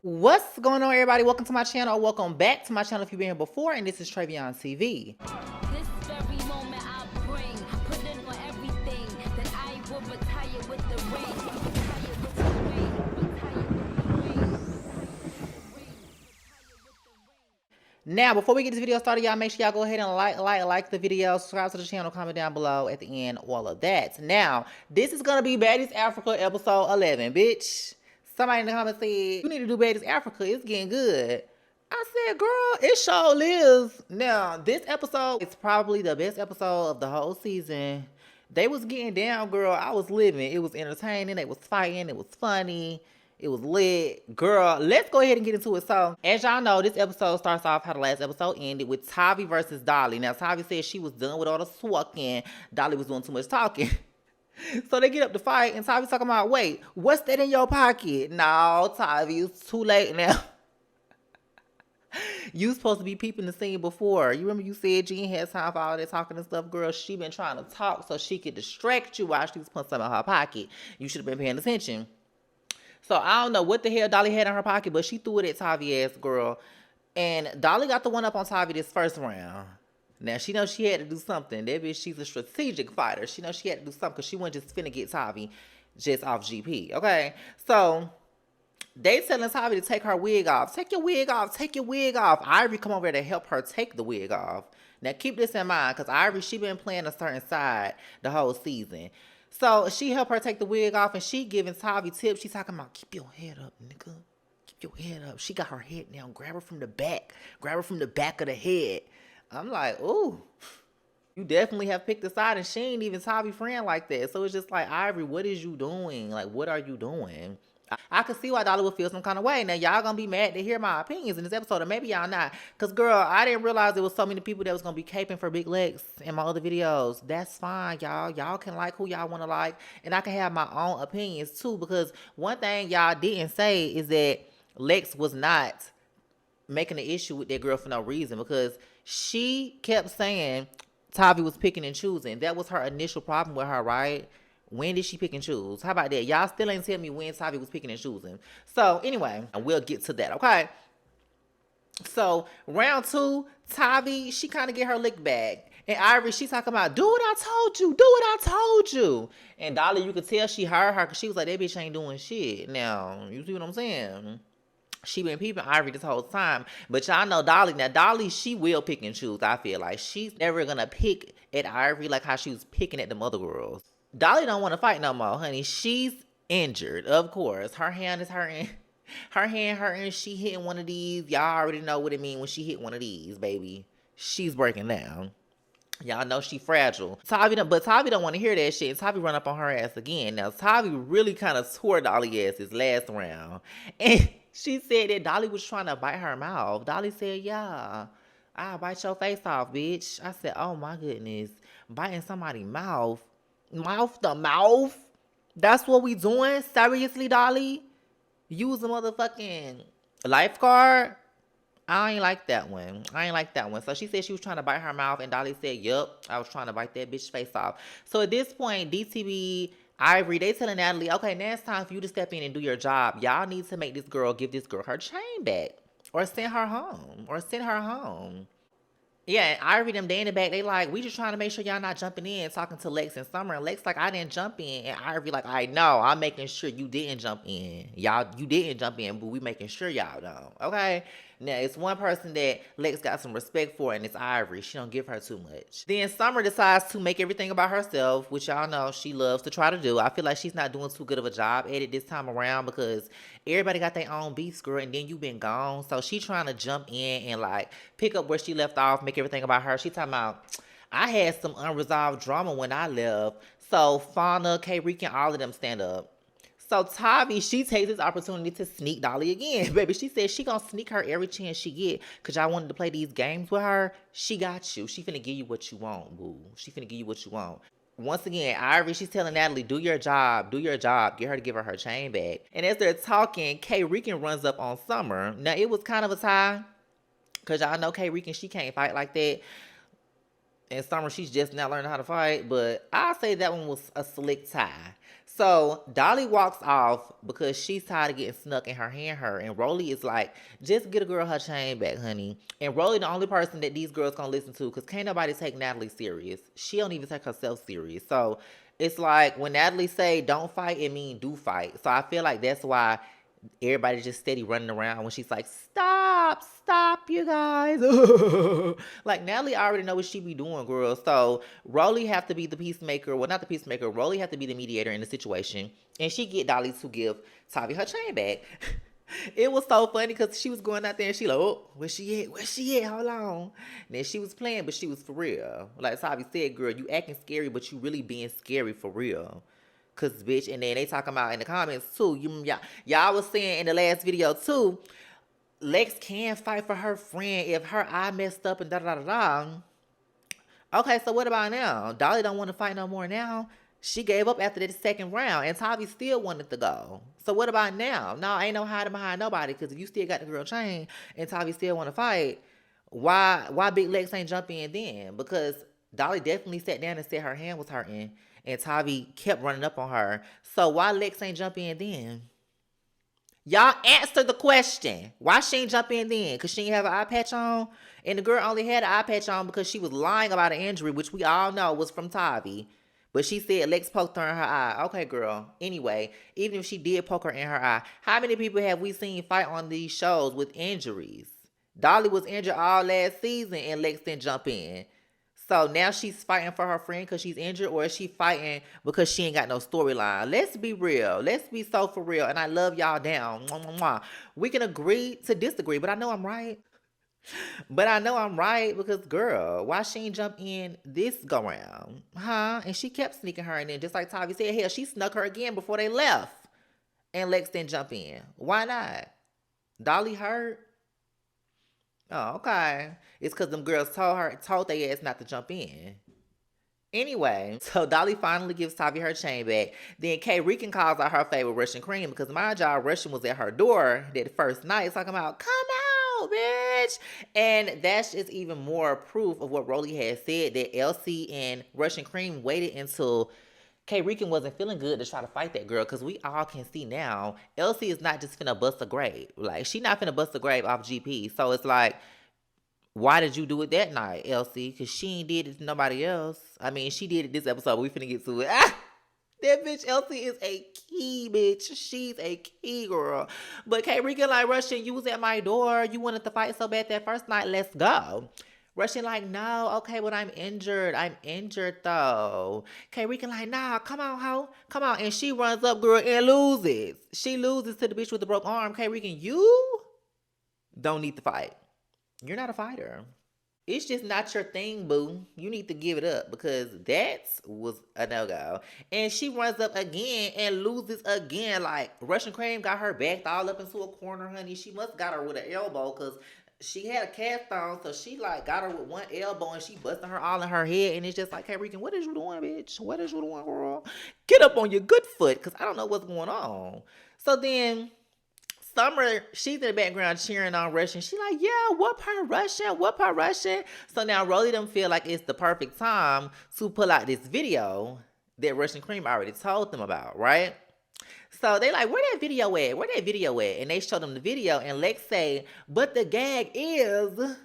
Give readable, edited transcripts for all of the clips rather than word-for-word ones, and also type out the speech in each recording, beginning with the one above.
What's going on, everybody? Welcome to my channel. Welcome back to my channel if you've been here before, and this is Travion TV. This very moment I bring, put in on everything that I will retire with the ring. Retire with the ring. Retire with the ring. Now, before we get this video started, y'all make sure y'all go ahead and like the video, subscribe to the channel, comment down below at the end, all of that. Now, this is gonna be Baddies Africa episode 11, bitch. Somebody in the comments said, you need to do Baddies Africa, it's getting good. I said, girl, it sure is. Now, this episode is probably the best episode of the whole season. They was getting down, girl. I was living. It was entertaining. They was fighting. It was funny. It was lit. Girl, let's go ahead and get into it. So, as y'all know, this episode starts off how the last episode ended with Tavi versus Dolly. Now, Tavi said she was done with all the swucking. Dolly was doing too much talking. So they get up to fight, and Tavi's talking about, wait, what's that in your pocket? No, Tavi, it's too late now. You supposed to be peeping the scene before. You remember you said Jean had time for all that talking and stuff, girl. She been trying to talk so she could distract you while she was putting something in her pocket. You should have been paying attention. So I don't know what the hell Dolly had in her pocket, but she threw it at Tavi ass, girl. And Dolly got the one up on Tavi this first round. Now, she knows she had to do something. That bitch, she's a strategic fighter. She knows she had to do something because she wasn't just finna get Tavi just off GP, okay? So, they telling Tavi to take her wig off. Take your wig off. Take your wig off. Ivory come over there to help her take the wig off. Now, keep this in mind because Ivory, she been playing a certain side the whole season. So, she helped her take the wig off and she giving Tavi tips. She talking about, keep your head up, nigga. Keep your head up. She got her head down. Grab her from the back. Grab her from the back of the head. I'm like, ooh, you definitely have picked a side, and she ain't even Tavi friend like that. So it's just like, Ivory, what is you doing? Like, what are you doing? I could see why Dolly would feel some kind of way. Now, y'all gonna be mad to hear my opinions in this episode, or maybe y'all not. Because, girl, I didn't realize there was so many people that was gonna be caping for Big Lex in my other videos. That's fine, y'all. Y'all can like who y'all want to like, and I can have my own opinions, too. Because one thing y'all didn't say is that Lex was not making an issue with that girl for no reason, because she kept saying Tavi was picking and choosing. That was her initial problem with her, right? When did she pick and choose? How about that? Y'all still ain't tell me when Tavi was picking and choosing. So anyway, and we'll get to that, okay? So round two, Tavi, she kind of get her lick back. And Ivory, she talking about, do what I told you. Do what I told you. And Dolly, you could tell she heard her because she was like, that bitch ain't doing shit. Now, you see what I'm saying? She been peeping Ivory this whole time. But y'all know Dolly. Now, Dolly, she will pick and choose, I feel like. She's never going to pick at Ivory like how she was picking at the other girls. Dolly don't want to fight no more, honey. She's injured, of course. Her hand is hurting. Her hand hurting. She hitting one of these. Y'all already know what it means when she hit one of these, baby. She's breaking down. Y'all know she fragile. But Tavi don't want to hear that shit. And Tavi run up on her ass again. Now, Tavi really kind of tore Dolly ass this last round. And she said that Dolly was trying to bite her mouth. Dolly said, yeah, I'll bite your face off, bitch. I said, oh my goodness. Biting somebody's mouth. Mouth to mouth? That's what we doing? Seriously, Dolly? Use a motherfucking lifeguard? I ain't like that one. I ain't like that one. So she said she was trying to bite her mouth, and Dolly said, yup, I was trying to bite that bitch's face off. So at this point, DTV, Ivory, they telling Natalie, okay, now it's time for you to step in and do your job. Y'all need to make this girl, give this girl her chain back. Or send her home. Or send her home. Yeah, and Ivory, them, they in the back, they like, we just trying to make sure y'all not jumping in, talking to Lex and Summer. And Lex like, I didn't jump in. And Ivory like, I know, I'm making sure you didn't jump in. Y'all, you didn't jump in, but we making sure y'all don't. Okay? Now, it's one person that Lex got some respect for, and it's Ivory. She don't give her too much. Then Summer decides to make everything about herself, which y'all know she loves to try to do. I feel like she's not doing too good of a job at it this time around because everybody got their own beefs, girl, and then you been gone. So she trying to jump in and, like, pick up where she left off, make everything about her. She talking about, I had some unresolved drama when I left. So Fauna, K-Rican, all of them stand up. So Tavi, she takes this opportunity to sneak Dolly again. Baby, she said she gonna sneak her every chance she get. Cause y'all wanted to play these games with her. She got you. She finna give you what you want, boo. She finna give you what you want. Once again, Ivory, she's telling Natalie, do your job. Do your job. Get her to give her chain back. And as they're talking, K-Rican runs up on Summer. Now, it was kind of a tie. Cause y'all know K-Rican, she can't fight like that. And Summer, she's just now learning how to fight. But I'll say that one was a slick tie. So Dolly walks off because she's tired of getting snuck in her hand her. And Rolly is like, just get a girl her chain back, honey. And Rolly the only person that these girls gonna listen to because can't nobody take Natalie serious. She don't even take herself serious. So it's like when Natalie say don't fight, it mean do fight. So I feel like that's why everybody just steady running around when she's like, stop, you guys. Like Natalie already know what she be doing, girl. So Rolly have to be the peacemaker. Well, not the peacemaker. Rolly have to be the mediator in the situation. And she get Dolly to give Tavi her chain back. It was so funny because she was going out there and she like, oh, where she at? Where she at? Hold on. And then she was playing, but she was for real. Like Tavi said, girl, you acting scary, but you really being scary for real. Cause bitch, and then they talking about in the comments too. Y'all was saying in the last video too. Lex can fight for her friend if her eye messed up and da da da da. Okay, so what about now? Dolly don't want to fight no more now. She gave up after the second round, and Tavi still wanted to go. So what about now? No, ain't no hiding behind nobody. Cause if you still got the girl chain and Tavi still want to fight, why Big Lex ain't jump in then? Because Dolly definitely sat down and said her hand was hurting, and Tavi kept running up on her. So why Lex ain't jump in then? Y'all answer the question. Why she ain't jump in then? Because she ain't have an eye patch on? And the girl only had an eye patch on because she was lying about an injury, which we all know was from Tavi. But she said Lex poked her in her eye. Okay, girl. Anyway, even if she did poke her in her eye, how many people have we seen fight on these shows with injuries? Dolly was injured all last season and Lex didn't jump in. So now she's fighting for her friend because she's injured, or is she fighting because she ain't got no storyline? Let's be real. Let's be so for real. And I love y'all down. Mwah, mwah, mwah. We can agree to disagree, but I know I'm right. But I know I'm right because, girl, why she ain't jump in this go round? Huh? And she kept sneaking her in. And just like Tavi said, hell, she snuck her again before they left. And Lex didn't jump in. Why not? Dolly hurt? Oh, okay. It's because them girls told their ass not to jump in. Anyway, so Dolly finally gives Tavi her chain back. Then Kay Rican calls out her favorite Russian cream because my job Russian was at her door that first night talking about, come out, bitch. And that's just even more proof of what Rolly had said, that Elsie and Russian cream waited until Kay Rican wasn't feeling good to try to fight that girl, because we all can see now, Elsie is not just finna bust a grape. Like, she not finna bust a grape off GP. So it's like, why did you do it that night, Elsie? Because she ain't did it to nobody else. I mean, she did it this episode, but we finna get to it. That bitch Elsie is a key, bitch. She's a key girl. But Kay Rican like, Russian, you was at my door. You wanted to fight so bad that first night. Let's go. Russian like, no, okay, but I'm injured. I'm injured, though. Kay Rican like, nah, come on, ho. Come on. And she runs up, girl, and loses. She loses to the bitch with the broke arm. Kay Rican, you don't need to fight. You're not a fighter. It's just not your thing, boo. You need to give it up because that was a no-go. And she runs up again and loses again. Like, Russian Cream got her backed all up into a corner, honey. She must got her with an elbow because she had a cast on, so she like got her with one elbow and she busting her all in her head. And it's just like, hey, Rican, what is you doing, bitch? What is you doing, girl? Get up on your good foot because I don't know what's going on. So then Summer, she's in the background cheering on Russian. She like, yeah, whoop her Russian, whoop her Russian. So now Rolly them feel like it's the perfect time to pull out this video that Russian Cream already told them about, right? So they like, where that video at? Where that video at? And they show them the video and Lex say, but the gag is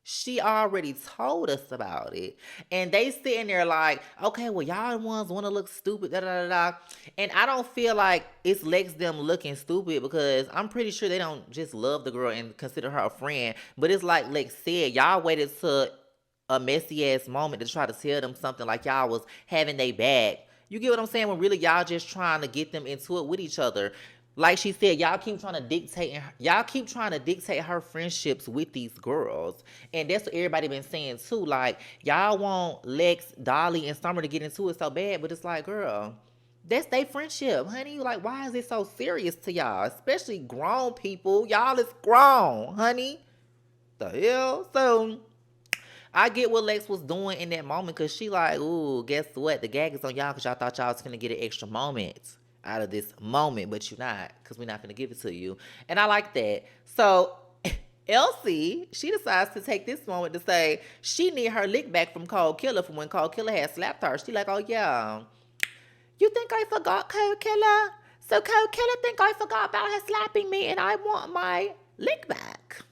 she already told us about it. And they sitting there like, okay, well, y'all the ones want to look stupid, da da da da. And I don't feel like it's Lex them looking stupid because I'm pretty sure they don't just love the girl and consider her a friend. But it's like Lex said, y'all waited to a messy ass moment to try to tell them something like y'all was having they back. You get what I'm saying? When really y'all just trying to get them into it with each other. Like she said, y'all keep trying to dictate her friendships with these girls. And that's what everybody been saying too. Like, y'all want Lex, Dolly, and Summer to get into it so bad, but it's like, girl, that's their friendship, honey. Like, why is it so serious to y'all? Especially grown people. Y'all is grown, honey. The hell? So I get what Lex was doing in that moment because she like, ooh, guess what? The gag is on y'all because y'all thought y'all was going to get an extra moment out of this moment, but you're not, because we're not going to give it to you. And I like that. So Elsie, she decides to take this moment to say she need her lick back from Cold Killer from when Cold Killer had slapped her. She like, oh yeah, You think I forgot, Code Killer? So Code Killer think I forgot about her slapping me and I want my lick back.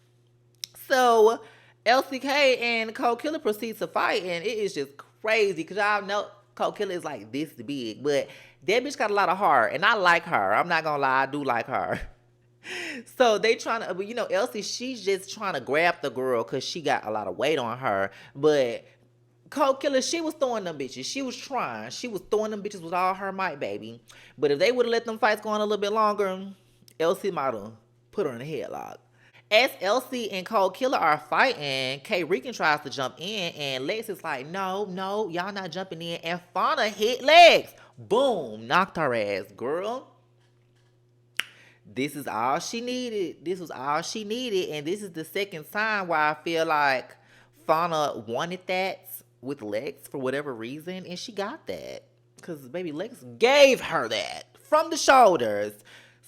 So LCK and Code Killer proceeds to fight, and it is just crazy because y'all know Code Killer is like this big, but that bitch got a lot of heart, and I like her. I'm not gonna lie, I do like her. So they trying to, you know, Elsie, she's just trying to grab the girl because she got a lot of weight on her. But Cold Killer, she was throwing them bitches. She was trying. She was throwing them bitches with all her might, baby. But if they would have let them fights go on a little bit longer, Elsie might have put her in a headlock. As Elsie and Cold Killer are fighting, K Rican tries to jump in, and Lex is like, no, no, y'all not jumping in. And Fauna hit Lex. Boom, knocked her ass, girl. This is all she needed. This was all she needed. And this is the second time where I feel like Fauna wanted that with Lex for whatever reason. And she got that. Because baby Lex gave her that from the shoulders.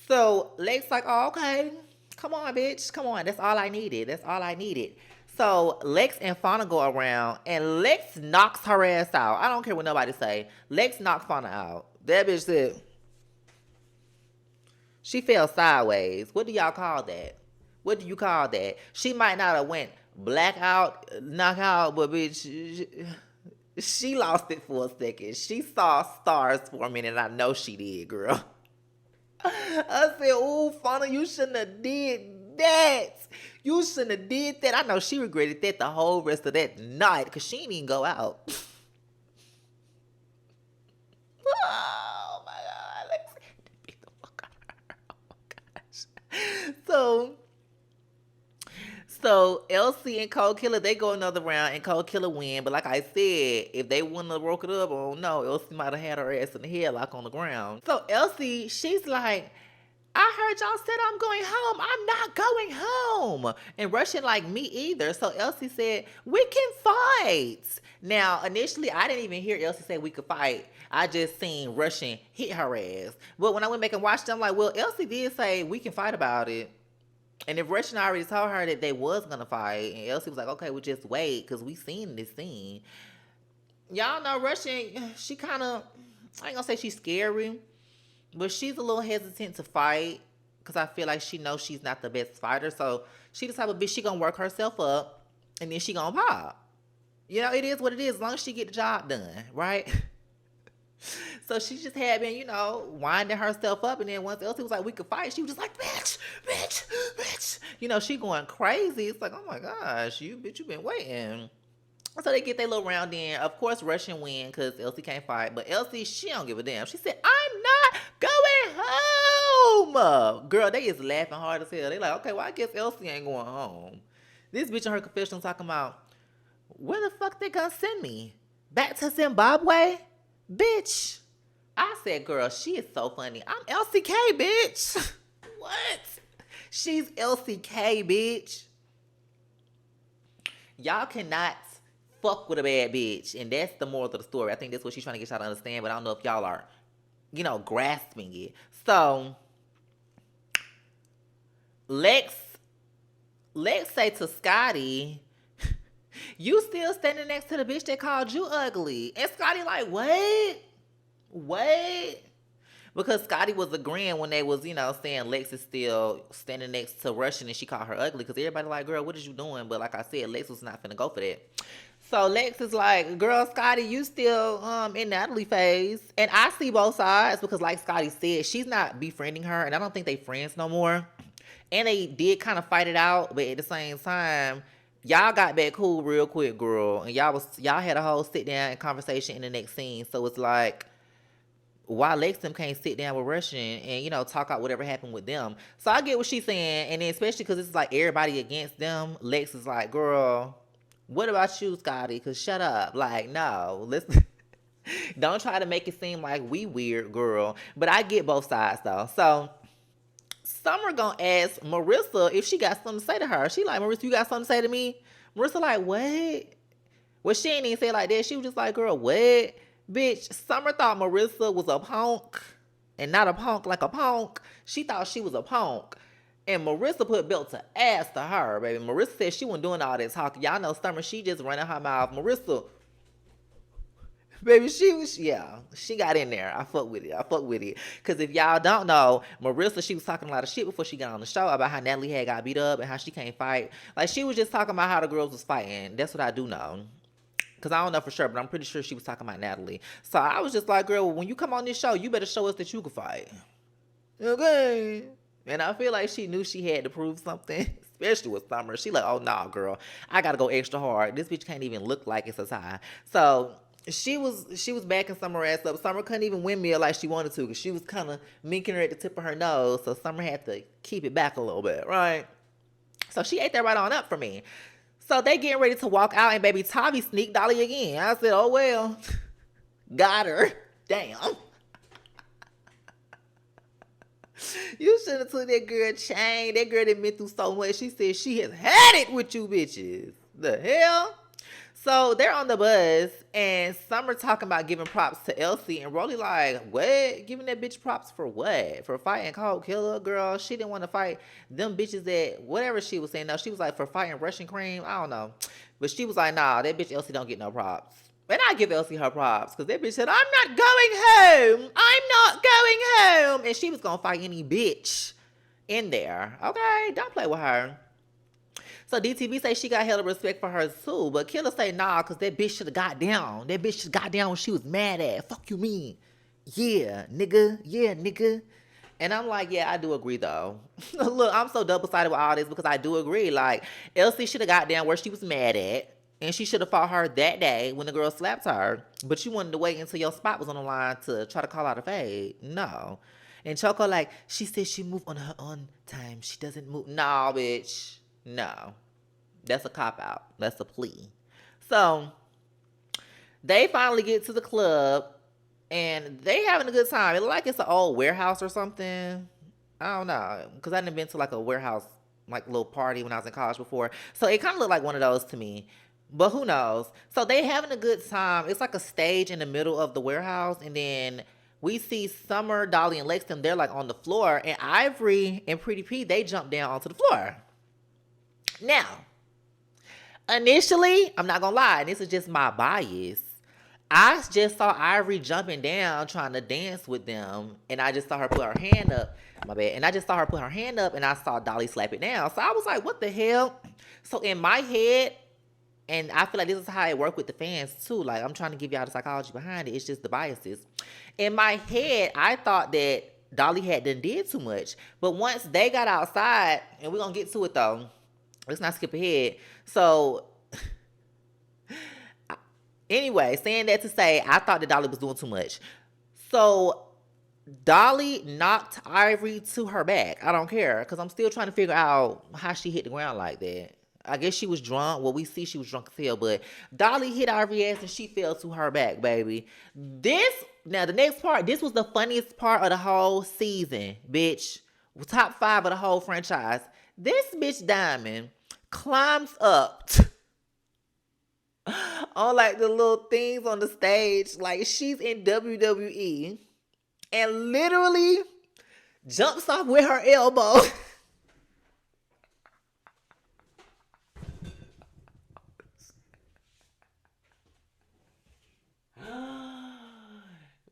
So Lex like, oh, okay. Come on, bitch. Come on. That's all I needed. That's all I needed. So Lex and Fauna go around and Lex knocks her ass out. I don't care what nobody say. Lex knocked Fauna out. That bitch said, she fell sideways. What do y'all call that? What do you call that? She might not have went blackout, knockout, but bitch, she lost it for a second. She saw stars for a minute. I know she did, girl. I said, ooh, Fauna, you shouldn't have did that. You shouldn't have did that. I know she regretted that the whole rest of that night because she didn't even go out. Oh, my God. Let's beat the fuck out of her. Oh, my gosh. So Elsie and Cold Killer, they go another round and Cold Killer win. But like I said, if they wouldn't have broke it up, oh no, Elsie might have had her ass in the headlock on the ground. So Elsie, she's like, I heard y'all said I'm going home. I'm not going home. And Russian like me either. So Elsie said, we can fight. Now, initially, I didn't even hear Elsie say we could fight. I just seen Russian hit her ass. But when I went back and watched it, I'm like, well, Elsie did say we can fight about it. And if Russian already told her that they was going to fight, and Elsie was like, okay, well, just wait, because we seen this scene. Y'all know Russian, she kind of, I ain't going to say she's scary, but she's a little hesitant to fight because I feel like she knows she's not the best fighter. So she the type of bitch, she going to work herself up and then she going to pop. You know, it is what it is as long as she get the job done, right? So she just had been, you know, winding herself up. And then once Elsie was like, we could fight, she was just like, bitch, bitch, bitch. You know, she going crazy. It's like, oh my gosh, you bitch, you been waiting. So they get their little round in. Of course, Russian win because Elsie can't fight. But Elsie, she don't give a damn. She said, I'm not going home. Girl, they is laughing hard as hell. They like, okay, well, I guess Elsie ain't going home. This bitch in her confessional talking about, where the fuck they gonna send me? Back to Zimbabwe? Bitch. I said, girl, she is so funny. I'm LCK, bitch. What? She's LCK, bitch. Y'all cannot fuck with a bad bitch. And that's the moral of the story. I think that's what she's trying to get y'all to understand, but I don't know if y'all are, you know, grasping it. So, Lex say to Scotty, you still standing next to the bitch that called you ugly. And Scotty like, what? What? Because Scotty was agreeing when they was, you know, saying Lex is still standing next to Russian and she called her ugly. Because everybody like, girl, what is you doing? But like I said, Lex was not finna go for that. So Lex is like, girl, Scotty, you still in Natalie phase. And I see both sides because like Scotty said, she's not befriending her. And I don't think they friends no more. And they did kind of fight it out. But at the same time, y'all got back cool real quick, girl. And y'all had a whole sit down and conversation in the next scene. So it's like, why Lex them can't sit down with Russian and, you know, talk out whatever happened with them. So I get what she's saying. And then especially because it's like everybody against them, Lex is like, girl, what about you, Scotty? Because shut up. Like, no, listen. Don't try to make it seem like we weird, girl. But I get both sides, though. So Summer gonna ask Marissa if she got something to say to her. She like, Marissa, you got something to say to me? Marissa like, what? Well, she ain't even say it like that. She was just like, girl, what? Bitch, Summer thought Marissa was a punk. And not a punk like a punk. She thought she was a punk. And Marissa put belt to ass to her, baby. Marissa said she wasn't doing all this talking. Y'all know Summer, she just running her mouth. Marissa Baby, she got in there. I fuck with it. Cause if y'all don't know, Marissa, she was talking a lot of shit before she got on the show about how Natalie had got beat up and how she can't fight. Like she was just talking about how the girls was fighting. That's what I do know. Cause I don't know for sure, but I'm pretty sure she was talking about Natalie. So I was just like, girl, when you come on this show, you better show us that you can fight. Okay. And I feel like she knew she had to prove something, especially with Summer. She like, oh nah, girl, I gotta go extra hard. This bitch can't even look like it's a tie. So she was backing Summer ass up. Summer couldn't even windmill like she wanted to, because she was kind of minking her at the tip of her nose. So Summer had to keep it back a little bit, right? So she ate that right on up for me. So they getting ready to walk out, and baby Tavi sneaked Dolly again. I said, oh well, got her. Damn. You should have took that girl chain. That girl that been through so much. She said she has had it with you bitches. The hell? So they're on the bus, and Summer talking about giving props to Elsie, and Rolly like, what? Giving that bitch props for what? For fighting Cold Killer? Girl, she didn't want to fight them bitches that, whatever she was saying. No, she was like, for fighting Russian Cream? I don't know. But she was like, nah, that bitch Elsie don't get no props. And I give Elsie her props, because that bitch said, I'm not going home. I'm not going home. And she was going to fight any bitch in there. Okay, don't play with her. So DTV say she got hella respect for her too, but Killer say nah, cause that bitch should have got down. That bitch should have got down when she was mad at. Fuck you mean? Yeah, nigga. Yeah, nigga. And I'm like, yeah, I do agree though. Look, I'm so double-sided with all this because I do agree. Like, Elsie should have got down where she was mad at. And she should have fought her that day when the girl slapped her. But you wanted to wait until your spot was on the line to try to call out a fade. No. And Choco like, she said she moved on her own time. She doesn't move. No, bitch. No. That's a cop-out. That's a plea. So, they finally get to the club, and they having a good time. It look like it's an old warehouse or something. I don't know. Because I didn't been to like a warehouse, like little party when I was in college before. So, it kind of looked like one of those to me. But who knows? So, they having a good time. It's like a stage in the middle of the warehouse, and then we see Summer, Dolly, and Lexington. They're like on the floor, and Ivory and Pretty P, they jump down onto the floor. Now, initially, I'm not gonna lie, this is just my bias. I just saw Ivory jumping down trying to dance with them, and I just saw her put her hand up. My bad. And I just saw her put her hand up, and I saw Dolly slap it down. So I was like, what the hell? So in my head, and I feel like this is how it worked with the fans too. Like, I'm trying to give y'all the psychology behind it. It's just the biases. In my head, I thought that Dolly had done did too much. But once they got outside, and we're gonna get to it though. Let's not skip ahead. So, anyway, saying that to say, I thought that Dolly was doing too much. So, Dolly knocked Ivory to her back. I don't care, because I'm still trying to figure out how she hit the ground like that. I guess she was drunk. Well, we see she was drunk as hell, but Dolly hit Ivory ass and she fell to her back, baby. Now the next part, this was the funniest part of the whole season, bitch. Top 5 of the whole franchise. This bitch Diamond climbs up on like the little things on the stage like she's in WWE and literally jumps off with her elbow.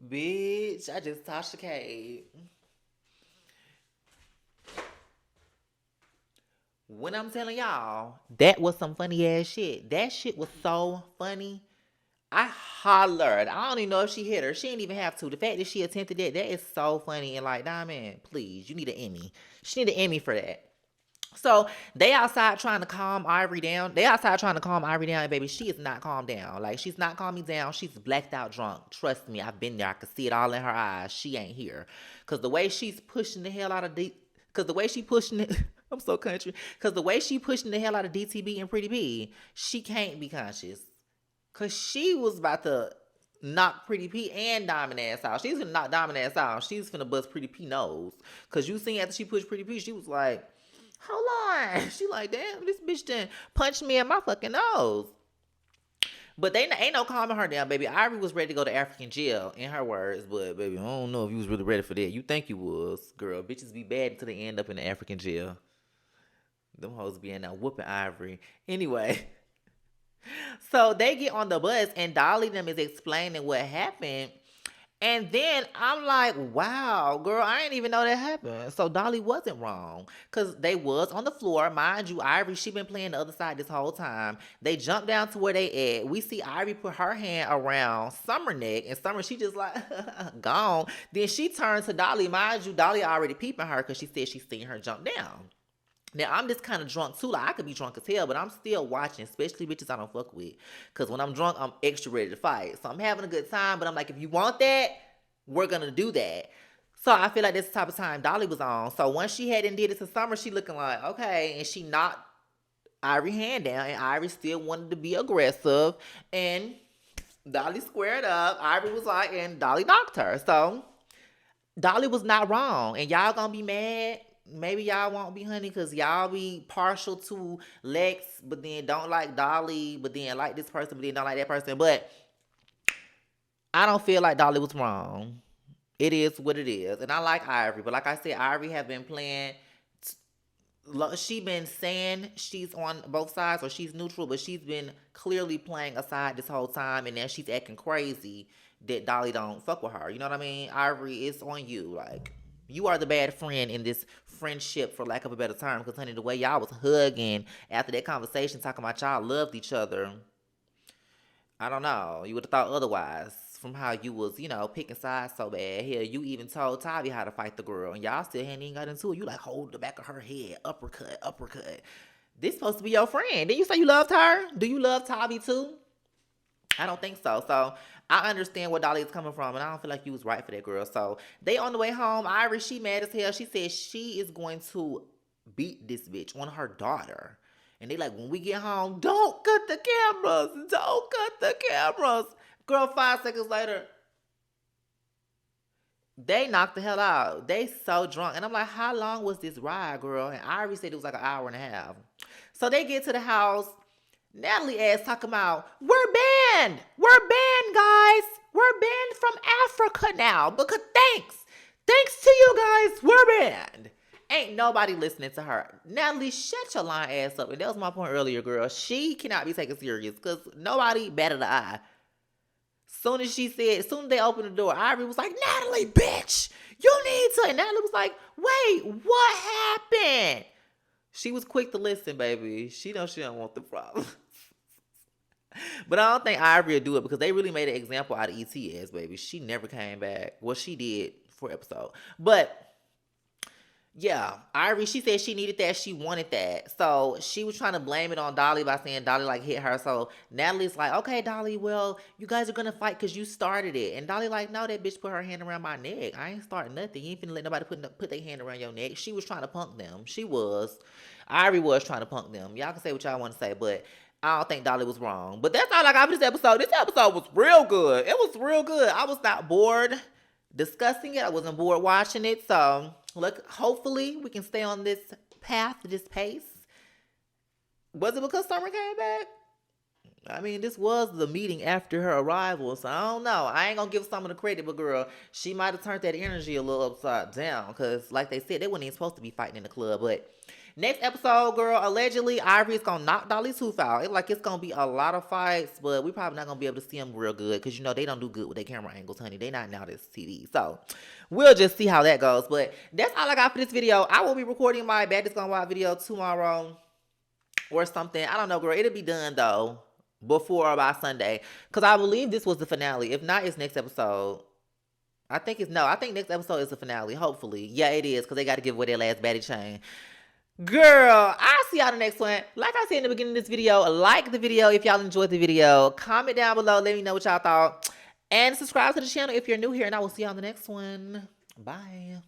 Bitch, I just Tasha K. When I'm telling y'all, that was some funny ass shit. That shit was so funny. I hollered. I don't even know if she hit her. She didn't even have to. The fact that she attempted that is so funny. And like, Diamond, please, you need an Emmy. She need an Emmy for that. So they outside trying to calm Ivory down. And baby, she is not calmed down. Like, she's not calming down. She's blacked out drunk. Trust me, I've been there. I can see it all in her eyes. She ain't here. Cause the way she's pushing the hell out of I'm so country. Cause the way she pushing the hell out of DTB and Pretty B, she can't be conscious. Cause she was about to knock Pretty P and Diamond ass out. She's gonna knock Diamond ass out. She's gonna bust Pretty P nose. Cause you seen after she pushed Pretty P, she was like, hold on. She like, damn, this bitch done punched me in my fucking nose. But they ain't no calming her down, baby. Ivory was ready to go to African jail, in her words. But, baby, I don't know if you was really ready for that. You think you was, girl. Bitches be bad until they end up in the African jail. Them hoes be in there whooping Ivory. Anyway. So they get on the bus and Dolly them is explaining what happened. And then I'm like, wow, girl, I didn't even know that happened. So Dolly wasn't wrong. Cause they was on the floor. Mind you, Ivory, she been playing the other side this whole time. They jumped down to where they at. We see Ivory put her hand around Summer neck. And Summer, she just like gone. Then she turned to Dolly. Mind you, Dolly already peeping her because she said she seen her jump down. Now, I'm just kind of drunk too. Like, I could be drunk as hell, but I'm still watching, especially bitches I don't fuck with. Because when I'm drunk, I'm extra ready to fight. So I'm having a good time, but I'm like, if you want that, we're going to do that. So I feel like that's the type of time Dolly was on. So once she had and did it to Summer, she looking like, okay. And she knocked Ivory hand down, and Ivory still wanted to be aggressive. And Dolly squared up. Ivory was like, and Dolly knocked her. So Dolly was not wrong. And y'all gonna be mad. Maybe y'all won't be, honey, because y'all be partial to Lex, but then don't like Dolly, but then like this person, but then don't like that person. But I don't feel like Dolly was wrong. It is what it is. And I like Ivory. But like I said, Ivory have been playing. She been saying she's on both sides or she's neutral, but she's been clearly playing a side this whole time. And now she's acting crazy that Dolly don't fuck with her. You know what I mean? Ivory, it's on you. Like, you are the bad friend in this friendship, for lack of a better term. Because, honey, the way y'all was hugging after that conversation, talking about y'all loved each other, I don't know. You would have thought otherwise from how you was, picking sides so bad. Hell, you even told Tavi how to fight the girl. And y'all still hadn't even got into it. You, like, hold the back of her head. Uppercut, uppercut. This supposed to be your friend. Didn't you say you loved her? Do you love Tavi, too? I don't think so. So I understand where Dolly is coming from, and I don't feel like you was right for that girl. So they on the way home. Iris, she mad as hell. She said she is going to beat this bitch on her daughter. And they like, when we get home, don't cut the cameras. Don't cut the cameras. Girl, 5 seconds later, they knocked the hell out. They so drunk. And I'm like, how long was this ride, girl? And Iris said it was like an hour and a half. So they get to the house. Natalie ass talking about, we're banned. We're banned, guys. We're banned from Africa now. Because thanks to you guys, we're banned. Ain't nobody listening to her. Natalie, shut your lying ass up. And that was my point earlier, girl. She cannot be taken serious because nobody batted an eye. Soon as they opened the door, Ivory was like, Natalie, bitch, you need to. And Natalie was like, wait, what happened? She was quick to listen, baby. She knows she don't want the problem. But I don't think Ivory will do it because they really made an example out of ETS, baby. She never came back. Well, she did for episode. But yeah, Ivory, she said she needed that. She wanted that. So she was trying to blame it on Dolly by saying Dolly like hit her. So Natalie's like, okay, Dolly, well, you guys are going to fight because you started it. And Dolly like, no, that bitch put her hand around my neck. I ain't starting nothing. You ain't finna let nobody put their hand around your neck. She was trying to punk them. She was. Ivory was trying to punk them. Y'all can say what y'all want to say, but I don't think Dolly was wrong. But that's all I got for this episode. This episode was real good. It was real good. I was not bored discussing it. I wasn't bored watching it. So look, hopefully we can stay on this path, this pace. Was it because Summer came back? I mean, this was the meeting after her arrival, so I don't know. I ain't gonna give Summer the credit, but girl, she might have turned that energy a little upside down. Because like they said, they weren't even supposed to be fighting in the club. But next episode, girl, allegedly, Ivory is gonna knock Dolly's tooth out. It's gonna be a lot of fights, but we probably not gonna be able to see them real good. Because, they don't do good with their camera angles, honey. They not now this TV. So, we'll just see how that goes. But that's all I got for this video. I will be recording my Baddies Gonna Wild video tomorrow or something. I don't know, girl. It'll be done, though, before or by Sunday. Because I believe this was the finale. If not, it's next episode. I think next episode is the finale, hopefully. Yeah, it is, because they got to give away their last baddie chain. Girl, I'll see y'all in the next one. Like I said in the beginning of this video, like the video if y'all enjoyed the video. Comment down below. Let me know what y'all thought. And subscribe to the channel if you're new here. And I will see y'all in the next one. Bye.